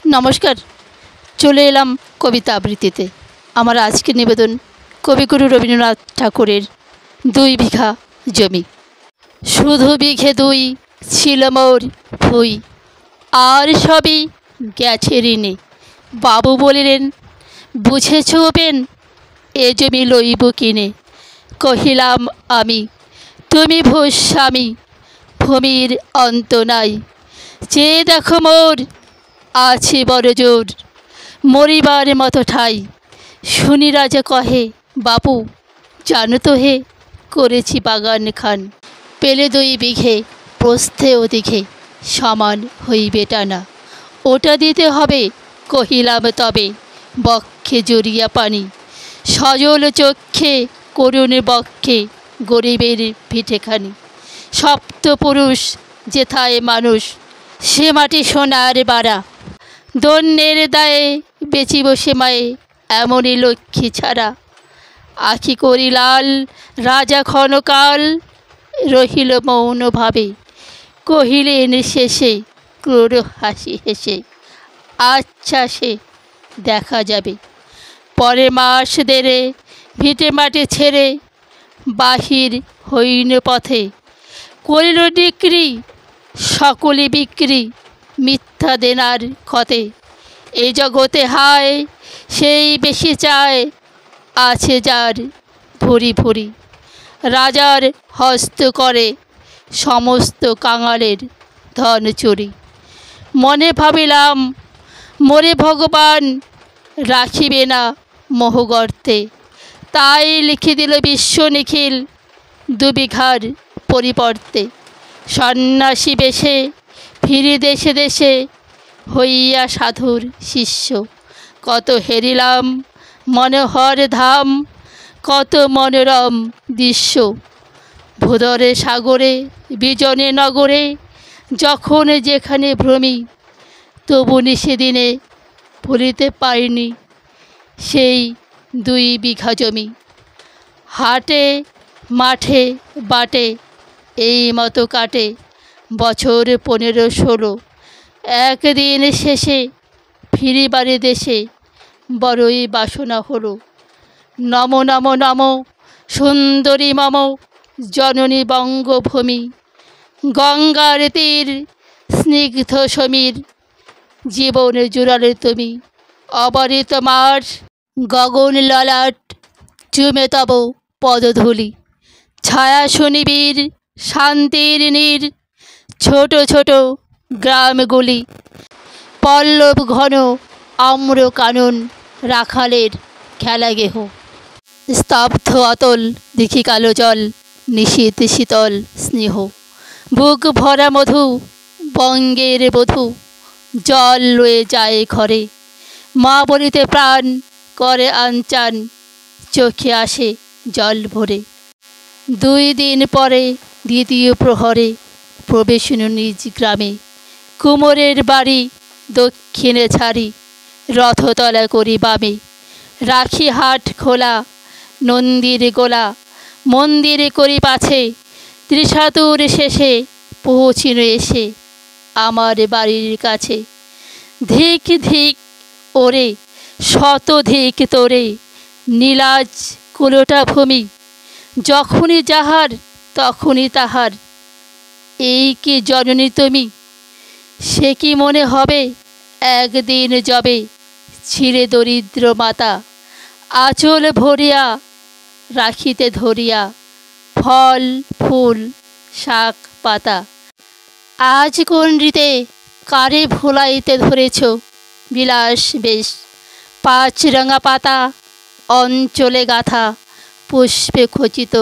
নমস্কার, চলে এলাম কবিতা আবৃত্তিতে। আমার আজকের নিবেদন কবিগুরু রবীন্দ্রনাথ ঠাকুরের 2 বিঘা জমি। শুধু বিঘে 2 ছিল মোর ভুই, আর সবই গেছে ঋণে। বাবু বলিলেন, বুঝেছ বেন, এ জমি লইব কিনে। কহিলাম আমি, তুমি ভূস্বামী, ভূমির অন্ত নাই। চেয়ে দেখো মোর আছে বড় জোর, মরিবার মতো ঠাই। শুনি রাজা কহে, বাপু জানো তো হে, করেছি বাগান খান। পেলে 2 বিঘে প্রস্থে ও দিঘে, সমান হইবে টানা। ওটা দিতে হবে, কহিলাম তবে, বক্ষে জড়িয়া পানি। সজল চক্ষে করুণ বক্ষে, গরিবের ভিটেখানি। সপ্তপুরুষ যেথায় মানুষ, সে মাটি সোনার বাড়া। দন্যের দায়ে বেচিব সে মায়ে, এমনই লক্ষ্মী ছাড়া। আখি করি লাল, রাজা ক্ষণকাল রহিল মৌনভাবে। কহিলেন শেষে ক্রূর হাসি হেসে, আচ্ছা সে দেখা যাবে। পরে মাস দেড়ে ভিটে মাটি ছেড়ে, বাহির হইন পথে। করিল ডিক্রি, সকলে বিক্রি, মিথ্যা দেনার ক্ষতে। এই জগতে হায়, সেই বেশি চায়, আছে যার ভরি ভরি। রাজার হস্ত করে, সমস্ত কাঙালের ধন চুরি। মনে ভাবিলাম, মোরে ভগবান রাখিবে না মোহগর্তে। তাই লিখে দিল বিশ্ব নিখিল, 2 বিঘার পরিবর্তে। সন্ন্যাসী বেশে ফিরি দেশে দেশে, হইয়া সাধুর শিষ্য। কত হেরিলাম মনোহর ধাম, কত মনোরম দৃশ্য। ভূধরে সাগরে বিজনে নগরে, যখন যেখানে ভ্রমি। তবু সেদিনে ভুলিতে পারিনি সেই 2 বিঘা জমি। হাটে মাঠে বাটে এই মতো কাটে বছর 15-16। একদিন শেষে ফিরিবারে দেশে, বড়ই বাসনা হলো। নমো নমো নমো সুন্দরী মম, জননী বঙ্গভূমি। গঙ্গার তীর স্নিগ্ধ সমীর, জীবন জুড়ালে তুমি। অবারিত মাঠ, গগন ললাট, চুমে তব পদধূলি। ছায়া সুনিবিড়, শান্তির নীড়, ছোট ছোট গ্রামগুলি। পল্লব ঘন আম্র কানন, রাখালের খেলা গেহ। স্তব্ধ অতল দেখি কালো জল, নিশীথ শীতল স্নেহ। বুক ভরা মধু, বঙ্গের বধূ, জল লয়ে যায় ঘরে। মা বলিতে প্রাণ করে আনচান, চোখে আসে জল ভরে। 2 দিন পরে দ্বিতীয় প্রহরে, প্রবেশন নিজ গ্রামে। কুমোরের বাড়ি দক্ষিণে ছাড়ি, রথতলা করি বামে। রাখি হাট খোলা, নন্দীর গোলা, মন্দিরে করি পাছে। ত্রিশাতুর শেষে পৌঁছিন এসে, আমার বাড়ির কাছে। ধিক ধিক ওরে, শত ধিক তোরে, নীলাজ কুলোটা ভূমি। যখনই যাহার তখনই তাহার, এই কি জননী তুমি। সে কি মনে হবে একদিন যবে, ছিঁড়ে দরিদ্র মাতা। আঁচল ভরিয়া রাখিতে ধরিয়া, ফল ফুল শাক পাতা। আজ কোন রীতে কারে ভোলাইতে ধরেছ, বিলাস বেশ। 5 রাঙা পাতা অঞ্চলে গাথা, পুষ্পে খচিত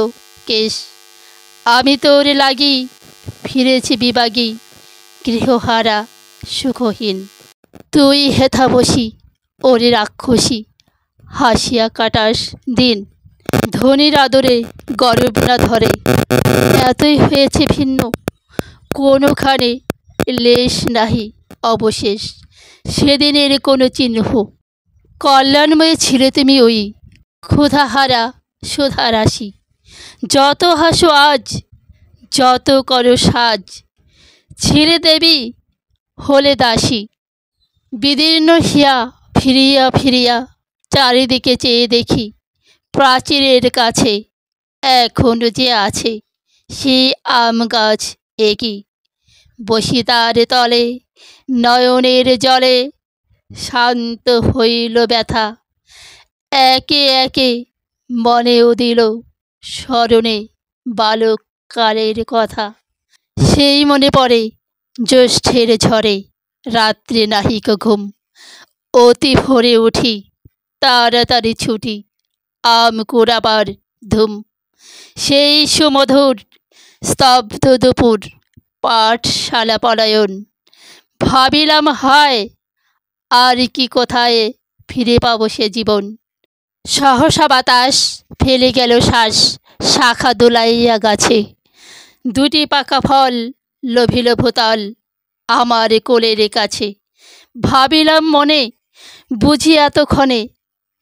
কেশ। আমি তোর লাগি ফিরেছি বিবাগী, গৃহহারা সুখহীন। তুই হেথা বসি ওরে রাক্ষসী, হাসিয়া কাটাস দিন। ধনির আদরে গরব না ধরে, এতই হয়েছে ভিন্ন। কোনোখানে লেশ নাহি অবশেষ, সেদিনের কোনো চিহ্ন। কল্যাণময় ছিলে তুমি ওই, ক্ষুধাহারা সুধা রাশি। যত হাসো আজ, যত করো সাজ, ছিলে দেবী হলে দাসী। বিদীর্ণ হিয়া ফিরিয়া ফিরিয়া চারিদিকে চেয়ে দেখি, প্রাচীরের কাছে এখনো যে আছে সে আম গাছ। একই বসি তার তলে, নয়নের জলে শান্ত হইল ব্যথা। একে একে মনেও দিল স্মরণে বালককালের কথা। সেই মনে পড়ে জ্যৈষ্ঠের ঝড়ে, রাত্রে নাহিক ঘুম, অতি ভোরে উঠি, তাড়াতাড়ি ছুটি, আম কুড়াবার ধুম। সেই সুমধুর স্তব্ধ দুপুর, পাঠশালা পলায়ন। ভাবিলাম হায়, আর কি কোথায় ফিরে পাবো সে জীবন। সহসা বাতাস ফেলে গেল শ্বাস, শাখা দোলাইয়া গাছে। দুটি পাকা ফল লোভিল ভূতল আমার কোলের কাছে। ভাবিলাম মনে, বুঝি এতক্ষণে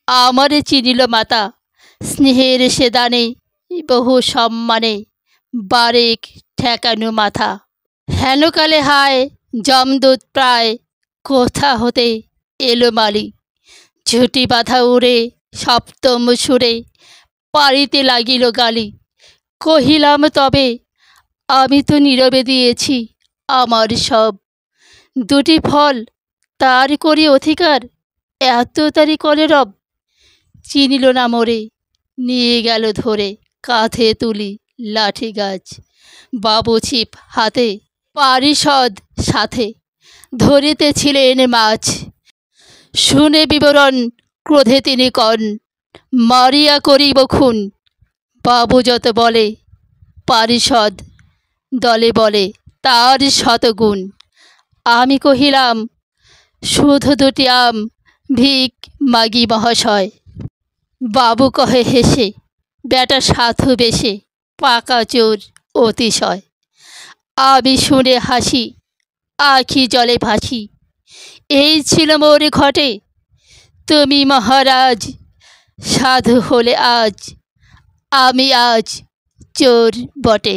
আমারে চিনিল মাতা। স্নেহের সে দানে বহু সম্মানে বারেক ঠেকানো মাথা। হেনকালে হায় যমদূত প্রায় কোথা হতে এলো মালি। ঝুঁটি বাঁধা উড়ে সপ্তম সুরে পাড়িতে লাগিল গালি। কহিলাম তবে, আমি তো নীরবে দিয়েছি আমার সব। দুটি ফল তার করি অধিকার, এত তারি করে রব। চিনিল না মোরে, নিয়ে গেল ধরে, কাঁধে তুলি লাঠি গাছ। বাবু ছিপ হাতে, পারিষদ সাথে, ধরিতেছিলেন মাছ। শুনে বিবরণ ক্রোধে তিনি কন, মারিয়া করিব খুন। বাবু যত বলে, পারিষদ দলে বলে তার শতগুণ। আমি কহিলাম, শুধু দুটি আম ভিক মাগি মহাশয়। বাবু কহে হেসে, বেটা সাধু বেশে, পাকা চোর অতিশয়। আমি শুনে হাসি, আখি জলে ভাসি, এই ছিল মোর ঘটে। তুমি মহারাজ সাধু হলে আজ, আমি আজ চোর বটে।